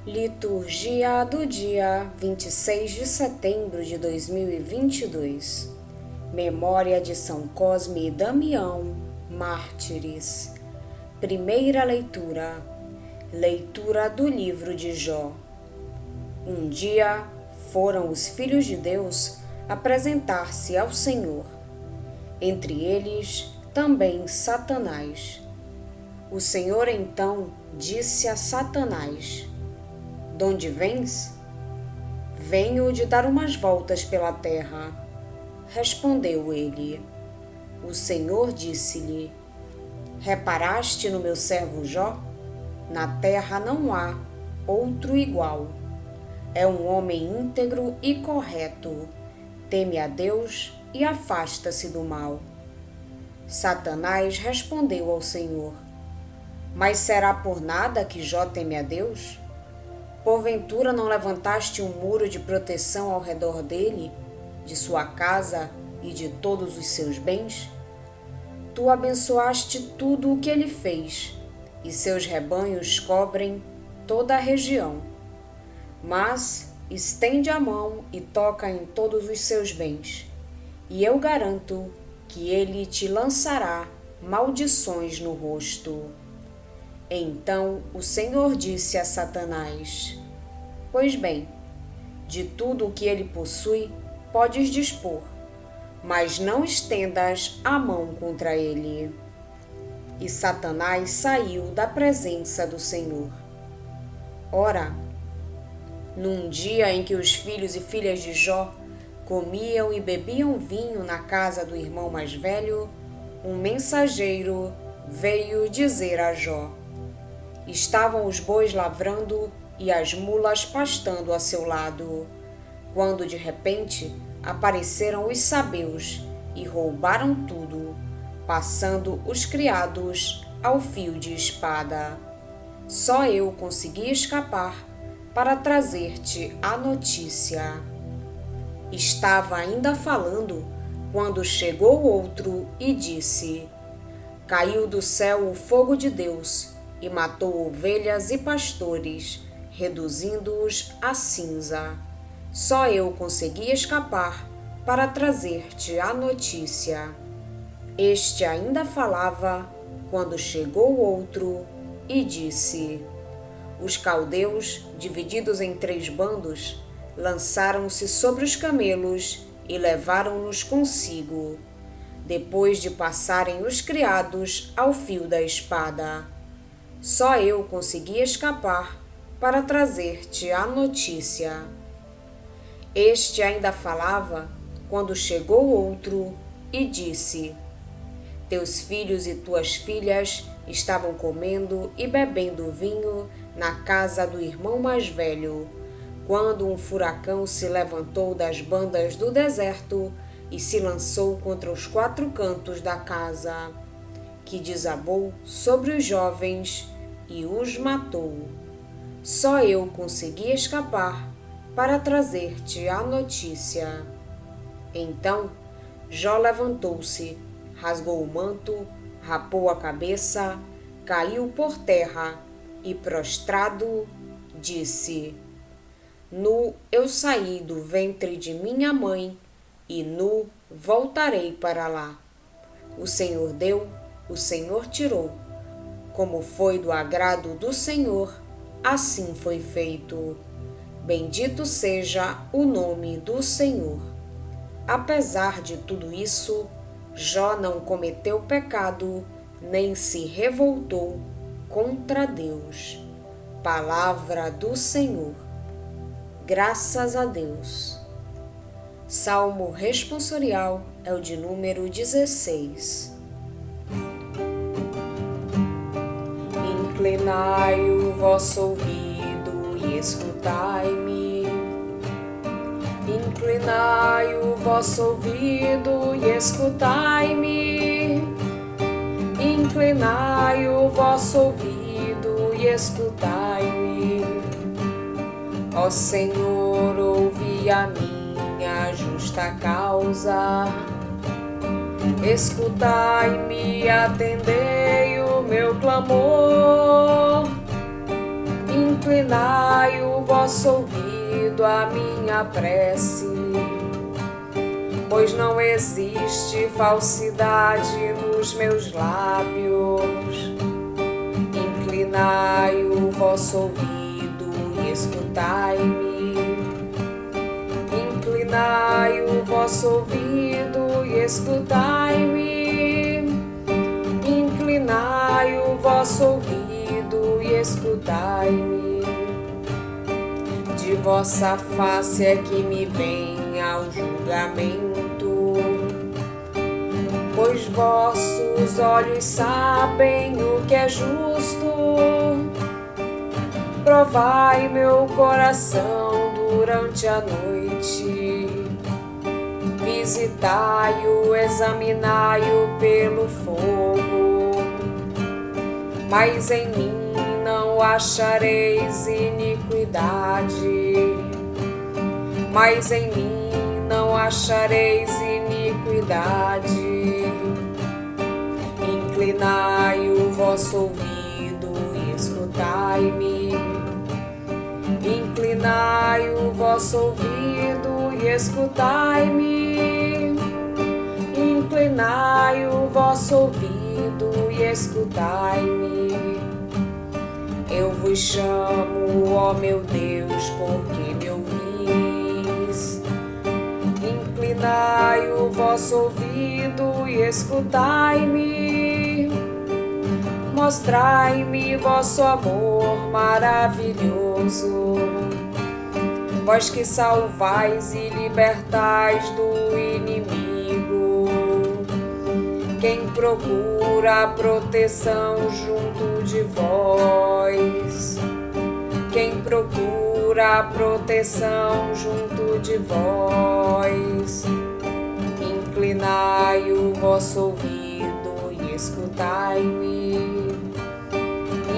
Liturgia do dia 26 de setembro de 2022. Memória de São Cosme e Damião, mártires. Primeira leitura. Leitura do livro de Jó. Um dia foram os filhos de Deus apresentar-se ao Senhor. Entre eles também Satanás. O Senhor então disse a Satanás: "Donde vens?" "Venho de dar umas voltas pela terra", respondeu ele. O Senhor disse-lhe: "Reparaste no meu servo Jó? Na terra não há outro igual. É um homem íntegro e correto, teme a Deus e afasta-se do mal." Satanás respondeu ao Senhor: "Mas será por nada que Jó teme a Deus? Porventura não levantaste um muro de proteção ao redor dele, de sua casa e de todos os seus bens? Tu abençoaste tudo o que ele fez, e seus rebanhos cobrem toda a região. Mas estende a mão e toca em todos os seus bens, e eu garanto que ele te lançará maldições no rosto." Então o Senhor disse a Satanás: "Pois bem, de tudo o que ele possui podes dispor, mas não estendas a mão contra ele." E Satanás saiu da presença do Senhor. Ora, num dia em que os filhos e filhas de Jó comiam e bebiam vinho na casa do irmão mais velho, um mensageiro veio dizer a Jó: Estavam os bois lavrando e as mulas pastando a seu lado, quando de repente apareceram os sabeus e roubaram tudo, passando os criados ao fio de espada. Só eu consegui escapar para trazer-te a notícia." Estava ainda falando quando chegou outro e disse: "Caiu do céu o fogo de Deus e matou ovelhas e pastores, reduzindo-os a cinza. Só eu consegui escapar para trazer-te a notícia." Este ainda falava quando chegou outro e disse: "Os caldeus, divididos em 3 bandos, lançaram-se sobre os camelos e levaram-nos consigo, depois de passarem os criados ao fio da espada. Só eu consegui escapar para trazer-te a notícia." Este ainda falava quando chegou outro e disse: "Teus filhos e tuas filhas estavam comendo e bebendo vinho na casa do irmão mais velho, quando um furacão se levantou das bandas do deserto e se lançou contra os 4 cantos da casa, que desabou sobre os jovens e os matou. Só eu consegui escapar para trazer-te a notícia." Então Jó levantou-se, rasgou o manto, rapou a cabeça, caiu por terra e, prostrado, disse: "Nu eu saí do ventre de minha mãe, e nu voltarei para lá. O Senhor deu, o Senhor tirou. Como foi do agrado do Senhor, assim foi feito. Bendito seja o nome do Senhor." Apesar de tudo isso, Jó não cometeu pecado, nem se revoltou contra Deus. Palavra do Senhor. Graças a Deus. Salmo responsorial é o de número 16. Inclinai o vosso ouvido e escutai-me. Inclinai o vosso ouvido e escutai-me. Inclinai o vosso ouvido e escutai-me. Ó Senhor, ouvi a minha justa causa. Escutai-me, atendei o meu clamor. Inclinai vosso ouvido a minha prece, pois não existe falsidade nos meus lábios. Inclinai o vosso ouvido e escutai-me. Inclinai o vosso ouvido e escutai-me. Inclinai o vosso ouvido e escutai-me. De vossa face é que me vem ao julgamento, pois vossos olhos sabem o que é justo. Provai meu coração durante a noite, visitai-o, examinai-o pelo fogo, mas em mim não achareis iniquidade, mas em mim não achareis iniquidade. Inclinai o vosso ouvido e escutai-me. Inclinai o vosso ouvido e escutai-me. Inclinai o vosso ouvido e escutai-me. Eu vos chamo, ó meu Deus, porque me ouvis. Inclinai o vosso ouvido e escutai-me. Mostrai-me vosso amor maravilhoso, vós que salvais e libertais do inimigo. Quem procura a proteção junto de vós, quem procura a proteção junto de vós. Inclinai o vosso ouvido e escutai-me.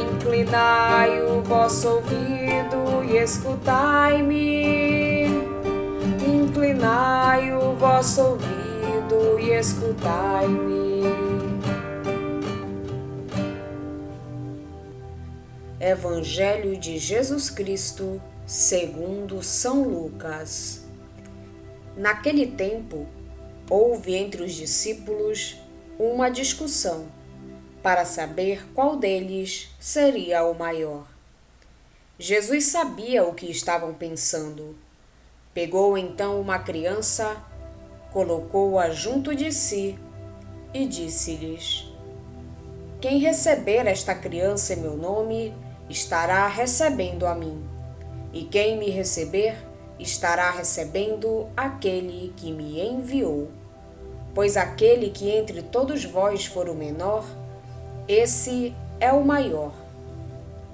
Inclinai o vosso ouvido e escutai-me. Inclinai o vosso ouvido e escutai-me. Evangelho de Jesus Cristo, segundo São Lucas. Naquele tempo, houve entre os discípulos uma discussão para saber qual deles seria o maior. Jesus sabia o que estavam pensando. Pegou então uma criança, colocou-a junto de si e disse-lhes: Quem receber esta criança em meu nome, estará recebendo a mim, e quem me receber, estará recebendo aquele que me enviou. Pois aquele que entre todos vós for o menor, esse é o maior.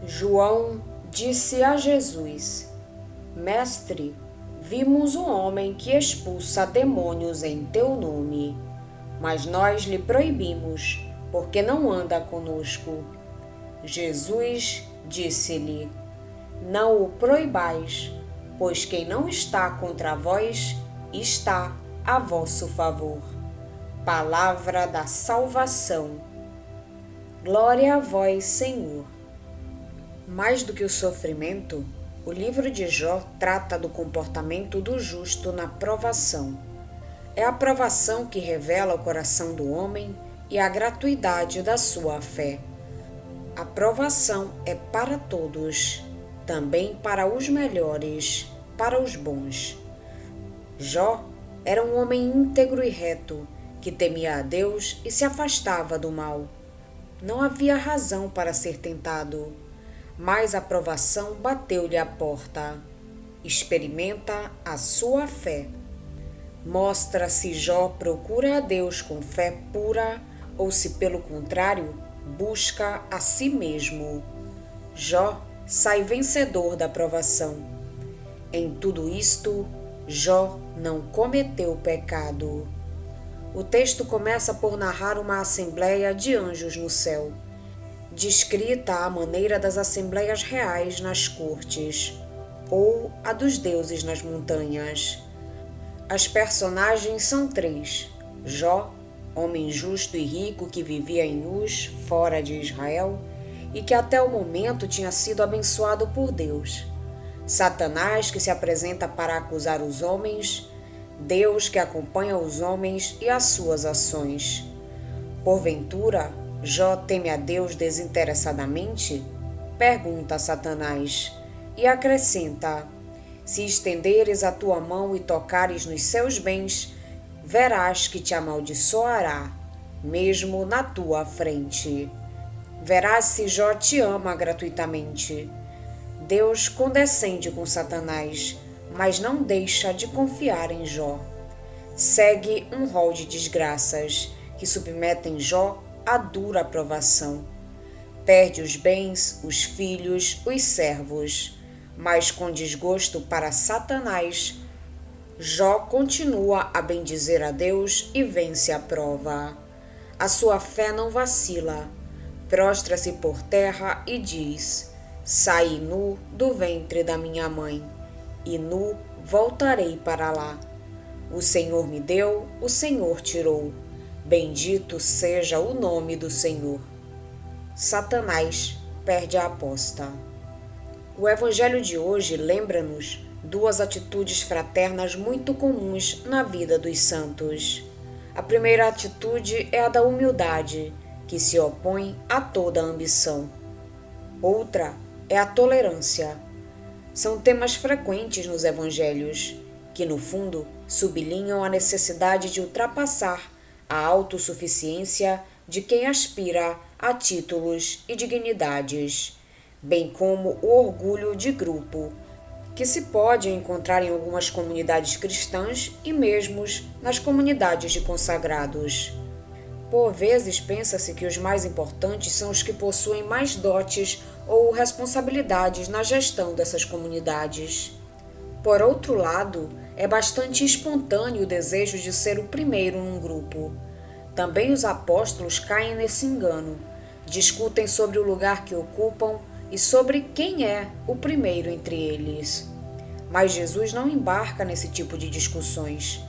João disse a Jesus: Mestre, vimos um homem que expulsa demônios em teu nome, mas nós lhe proibimos, porque não anda conosco. Jesus disse-lhe: Não o proibais, pois quem não está contra vós, está a vosso favor. Palavra da salvação. Glória a vós, Senhor. Mais do que o sofrimento, o livro de Jó trata do comportamento do justo na provação. É a provação que revela o coração do homem e a gratuidade da sua fé. A provação é para todos, também para os melhores, para os bons. Jó era um homem íntegro e reto, que temia a Deus e se afastava do mal. Não havia razão para ser tentado, mas a provação bateu-lhe à porta. Experimenta a sua fé. Mostra se Jó procura a Deus com fé pura ou se, pelo contrário, busca a si mesmo. Jó sai vencedor da provação. Em tudo isto, Jó não cometeu pecado. O texto começa por narrar uma assembleia de anjos no céu, descrita à maneira das assembleias reais nas cortes, ou a dos deuses nas montanhas. As personagens são três: Jó, homem justo e rico que vivia em Uz, fora de Israel, e que até o momento tinha sido abençoado por Deus. Satanás, que se apresenta para acusar os homens, Deus, que acompanha os homens e as suas ações. Porventura, Jó teme a Deus desinteressadamente? Pergunta Satanás, e acrescenta: se estenderes a tua mão e tocares nos seus bens, verás que te amaldiçoará, mesmo na tua frente. Verás se Jó te ama gratuitamente. Deus condescende com Satanás, mas não deixa de confiar em Jó. Segue um rol de desgraças que submetem Jó a dura provação. Perde os bens, os filhos, os servos, mas com desgosto para Satanás, Jó continua a bendizer a Deus e vence a prova. A sua fé não vacila. Prostra-se por terra e diz: saí nu do ventre da minha mãe, e nu voltarei para lá. O Senhor me deu, o Senhor tirou. Bendito seja o nome do Senhor. Satanás perde a aposta. O Evangelho de hoje lembra-nos duas atitudes fraternas muito comuns na vida dos santos. A primeira atitude é a da humildade, que se opõe a toda ambição. Outra é a tolerância. São temas frequentes nos Evangelhos, que no fundo sublinham a necessidade de ultrapassar a autossuficiência de quem aspira a títulos e dignidades, bem como o orgulho de grupo, que se pode encontrar em algumas comunidades cristãs e mesmo nas comunidades de consagrados. Por vezes pensa-se que os mais importantes são os que possuem mais dotes ou responsabilidades na gestão dessas comunidades. Por outro lado, é bastante espontâneo o desejo de ser o primeiro num grupo. Também os apóstolos caem nesse engano, discutem sobre o lugar que ocupam e sobre quem é o primeiro entre eles. Mas Jesus não embarca nesse tipo de discussões.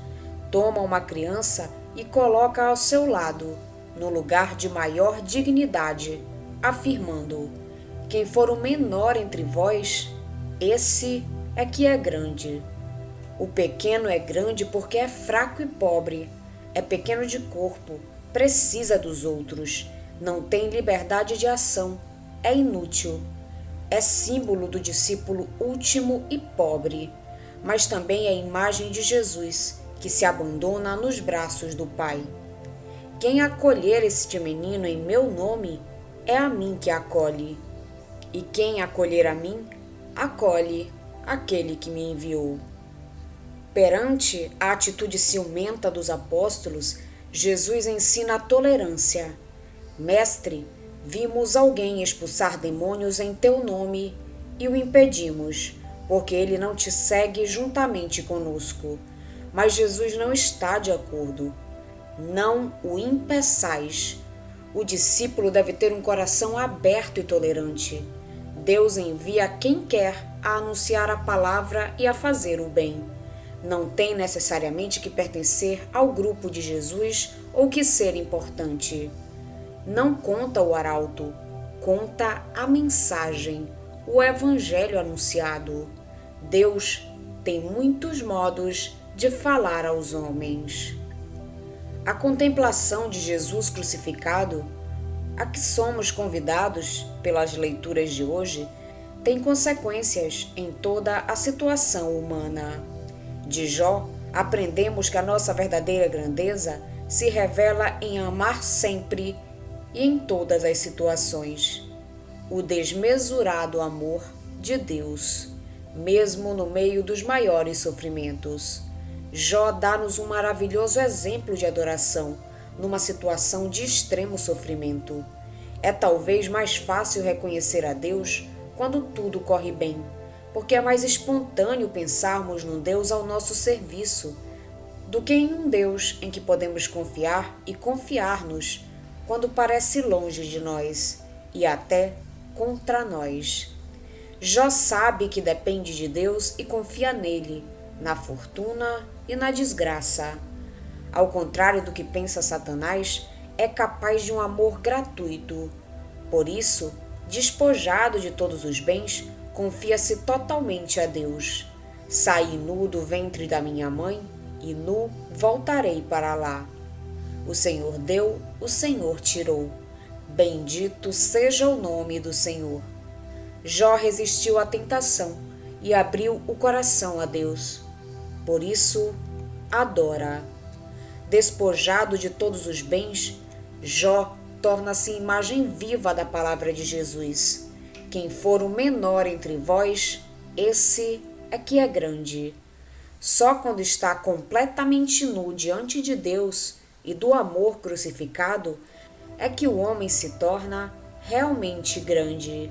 Toma uma criança e coloca ao seu lado, no lugar de maior dignidade, afirmando: quem for o menor entre vós, esse é que é grande. O pequeno é grande porque é fraco e pobre, é pequeno de corpo, precisa dos outros, não tem liberdade de ação, é inútil. É símbolo do discípulo último e pobre, mas também é imagem de Jesus, que se abandona nos braços do Pai. Quem acolher este menino em meu nome, é a mim que acolhe. E quem acolher a mim, acolhe aquele que me enviou. Perante a atitude ciumenta dos apóstolos, Jesus ensina a tolerância. Mestre, vimos alguém expulsar demônios em teu nome e o impedimos, porque ele não te segue juntamente conosco. Mas Jesus não está de acordo. Não o impeçais. O discípulo deve ter um coração aberto e tolerante. Deus envia quem quer a anunciar a palavra e a fazer o bem. Não tem necessariamente que pertencer ao grupo de Jesus ou que ser importante. Não conta o arauto, conta a mensagem, o evangelho anunciado. Deus tem muitos modos de falar aos homens. A contemplação de Jesus crucificado, a que somos convidados pelas leituras de hoje, tem consequências em toda a situação humana. De Jó, aprendemos que a nossa verdadeira grandeza se revela em amar sempre e em todas as situações. O desmesurado amor de Deus, mesmo no meio dos maiores sofrimentos. Jó dá-nos um maravilhoso exemplo de adoração numa situação de extremo sofrimento. É talvez mais fácil reconhecer a Deus quando tudo corre bem, porque é mais espontâneo pensarmos num Deus ao nosso serviço do que em um Deus em que podemos confiar e confiar-nos quando parece longe de nós e até contra nós. Jó sabe que depende de Deus e confia nele, na fortuna e na desgraça. Ao contrário do que pensa Satanás, é capaz de um amor gratuito. Por isso, despojado de todos os bens, confia-se totalmente a Deus. Saí nu do ventre da minha mãe e nu voltarei para lá. O Senhor deu, o Senhor tirou. Bendito seja o nome do Senhor. Jó resistiu à tentação e abriu o coração a Deus. Por isso, adora. Despojado de todos os bens, Jó torna-se imagem viva da palavra de Jesus. Quem for o menor entre vós, esse é que é grande. Só quando está completamente nu diante de Deus e do amor crucificado é que o homem se torna realmente grande.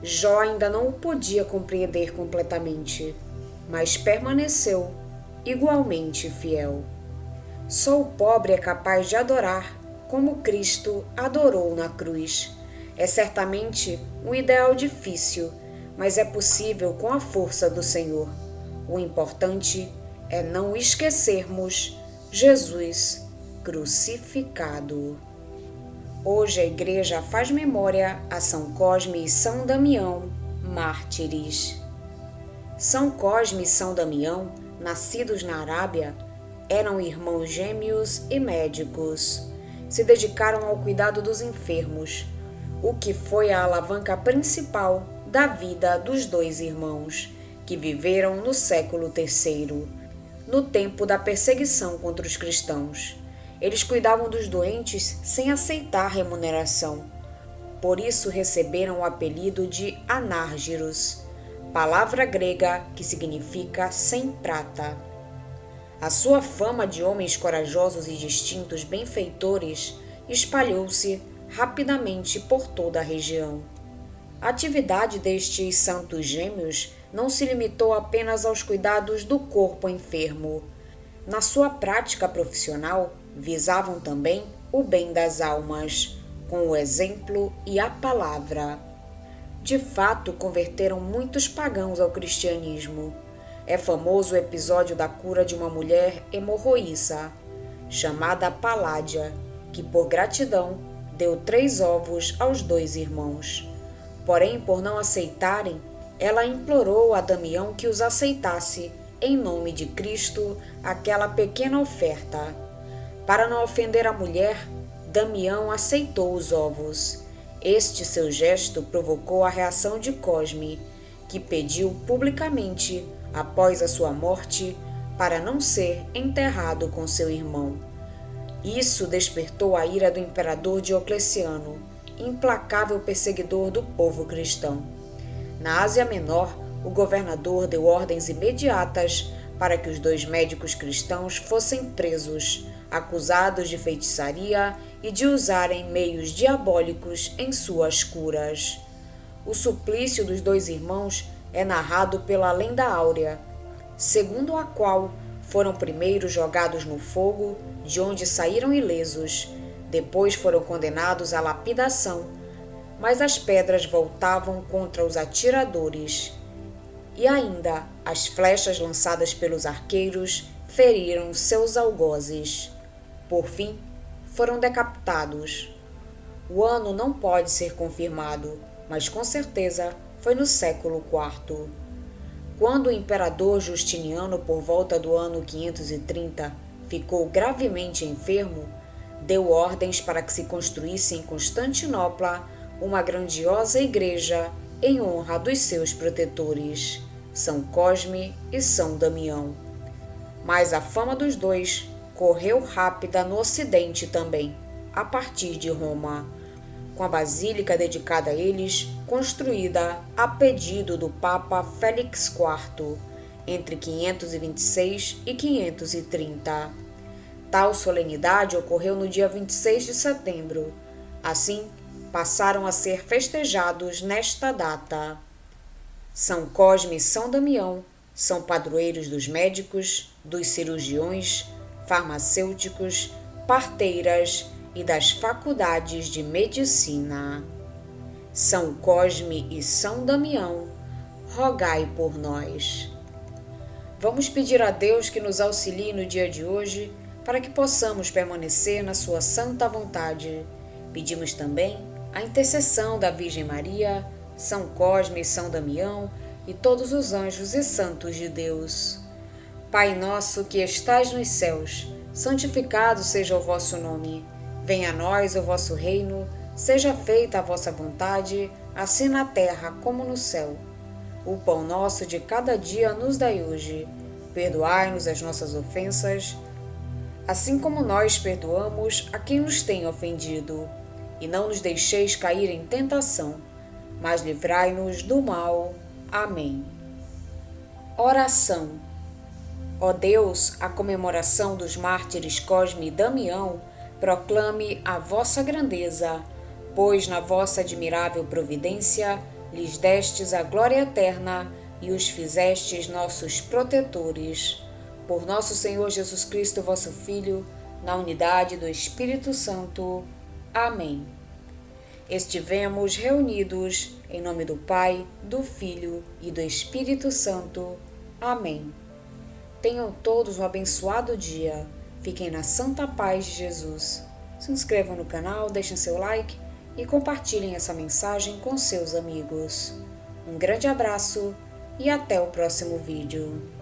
Jó ainda não o podia compreender completamente, mas permaneceu igualmente fiel. Só o pobre é capaz de adorar como Cristo adorou na cruz. É certamente um ideal difícil, mas é possível com a força do Senhor. O importante é não esquecermos Jesus crucificado. Hoje a Igreja faz memória a São Cosme e São Damião, mártires. São Cosme e São Damião, nascidos na Arábia, eram irmãos gêmeos e médicos. Se dedicaram ao cuidado dos enfermos, o que foi a alavanca principal da vida dos dois irmãos, que viveram no século III, no tempo da perseguição contra os cristãos. Eles cuidavam dos doentes sem aceitar remuneração. Por isso receberam o apelido de anárgiros, palavra grega que significa sem prata. A sua fama de homens corajosos e distintos benfeitores espalhou-se rapidamente por toda a região. A atividade destes santos gêmeos não se limitou apenas aos cuidados do corpo enfermo. Na sua prática profissional, visavam também o bem das almas, com o exemplo e a palavra. De fato, converteram muitos pagãos ao cristianismo. É famoso o episódio da cura de uma mulher hemorroíça, chamada Paládia, que por gratidão deu 3 ovos aos 2 irmãos. Porém, por não aceitarem, ela implorou a Damião que os aceitasse, em nome de Cristo, aquela pequena oferta. Para não ofender a mulher, Damião aceitou os ovos. Este seu gesto provocou a reação de Cosme, que pediu publicamente, após a sua morte, para não ser enterrado com seu irmão. Isso despertou a ira do imperador Diocleciano, implacável perseguidor do povo cristão. Na Ásia Menor, o governador deu ordens imediatas para que os 2 médicos cristãos fossem presos, acusados de feitiçaria e de usarem meios diabólicos em suas curas. O suplício dos 2 irmãos é narrado pela lenda áurea, segundo a qual foram primeiro jogados no fogo, de onde saíram ilesos, depois foram condenados à lapidação, mas as pedras voltavam contra os atiradores. E ainda as flechas lançadas pelos arqueiros feriram seus algozes. Por fim, foram decapitados. O ano não pode ser confirmado, mas com certeza foi no século IV. Quando o imperador Justiniano, por volta do ano 530, ficou gravemente enfermo, deu ordens para que se construísse em Constantinopla uma grandiosa igreja em honra dos seus protetores, São Cosme e São Damião. Mas a fama dos 2 correu rápida no Ocidente também, a partir de Roma, com a basílica dedicada a eles, construída a pedido do Papa Félix IV, entre 526 e 530. Tal solenidade ocorreu no dia 26 de setembro. Assim, passaram a ser festejados nesta data. São Cosme e São Damião são padroeiros dos médicos, dos cirurgiões, farmacêuticos, parteiras e das faculdades de medicina. São Cosme e São Damião, rogai por nós. Vamos pedir a Deus que nos auxilie no dia de hoje para que possamos permanecer na sua santa vontade. Pedimos também a intercessão da Virgem Maria, São Cosme e São Damião e todos os anjos e santos de Deus. Pai nosso que estais nos céus, santificado seja o vosso nome. Venha a nós o vosso reino, seja feita a vossa vontade, assim na terra como no céu. O pão nosso de cada dia nos dai hoje. Perdoai-nos as nossas ofensas, assim como nós perdoamos a quem nos tem ofendido. E não nos deixeis cair em tentação, mas livrai-nos do mal. Amém. Oração. Ó Deus, a comemoração dos mártires Cosme e Damião proclame a vossa grandeza, pois na vossa admirável providência lhes destes a glória eterna e os fizestes nossos protetores. Por nosso Senhor Jesus Cristo, vosso Filho, na unidade do Espírito Santo. Amém. Estivemos reunidos em nome do Pai, do Filho e do Espírito Santo. Amém. Tenham todos um abençoado dia. Fiquem na santa paz de Jesus. Se inscrevam no canal, deixem seu like e compartilhem essa mensagem com seus amigos. Um grande abraço e até o próximo vídeo.